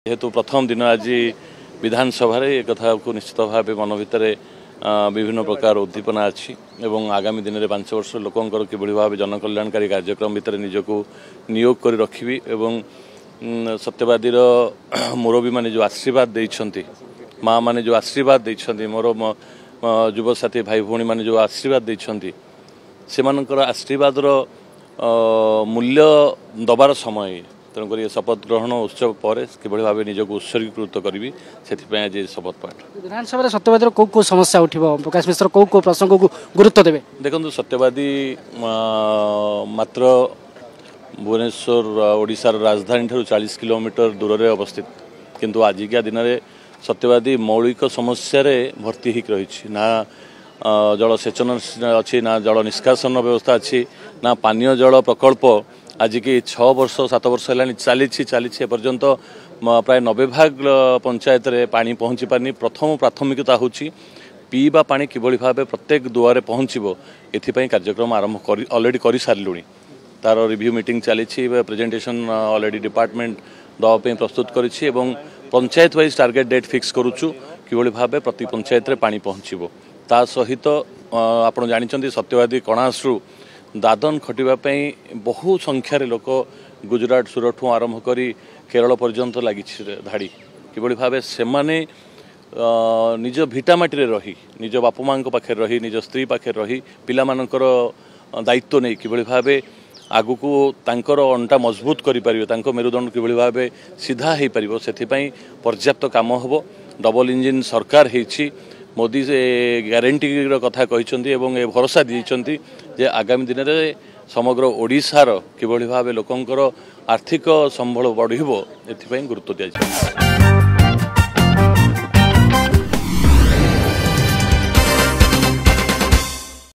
जेहेतु प्रथम दिन आज विधानसभा एक कथा को निश्चित भाव मन भितर विभिन्न प्रकार उद्दीपना अच्छी एवं आगामी दिन में 5 वर्ष लोकंर किभली भाव जनकल्याणकारी कार्यक्रम भितर निजक नियोग कर रखी एवं सत्यवादी मुरबी माने जो आशीर्वाद देइछंती माँ माने जो आशीर्वाद देइछंती मोर युव साथी भाई भौणी माने जो आशीर्वाद देइछंती सेमानकर आशीर्वाद मूल्य दबार समय तेणुक शपथ ग्रहण उत्सव पर किभली भाव निजक उत्सर्गीकृत करी से आज शपथ पाठ विधानसभा सत्यवादी कौ समस्या उठ प्रकाश मिश्र कौ प्रसंग को गुरुत्व देवे देखो सत्यवादी मात्र भुवनेश्वर ओडिशार राजधानी ठारू 40 किलोमीटर दूर में अवस्थित किंतु आजिका दिन में सत्यवादी मौलिक समस्या भर्ती होक रही ना जल सेचन अच्छी ना जल निष्कासन व्यवस्था अच्छी ना पानीय जल प्रकल्प आज की 6 वर्ष 7 वर्ष है चली पर्यंत प्राय 90 भाग पंचायत रे पानी पहुँची पारनी। प्रथम प्राथमिकता हूँ पीवा पानी किभली भाव प्रत्येक दुआरे पहुँचो एथिपाई कार्यक्रम आरंभ ऑलरेडी कर सारूँ तार रिव्यू मीटिंग चली प्रेजेंटेशन ऑलरेडी डिपार्टमेंट दवाई प्रस्तुत करी panchayat wise target date fix करुचु किभली भाव प्रति पंचायत रे पानी पहुँचो ता सहित आपण जानिचंती सत्यवादी कणासु दादन खटिबापी बहु संख्यार लोक गुजरात सूरत आरंभ करी केरल पर्यंत लगी धाड़ी किभली भाव से निज भिटामाटी रही निज बापा माँ पाखे रही निज स्त्री पाखे रही पिला मानकर दायित्व नहीं किभली भाव आगु को तांकर अंटा मजबूत करें मेरुदंड किभली भाव सीधा हो पार से पर्याप्त काम हम डबल इंजिन सरकार होती मोदी से ग्यारंटी कथा कहते ए भरोसा देते जे आगामी दिन में समग्र ओडिशार किभली भाव लोकंकर आर्थिक संबल बढ़ एथि गुरुत्व दिया।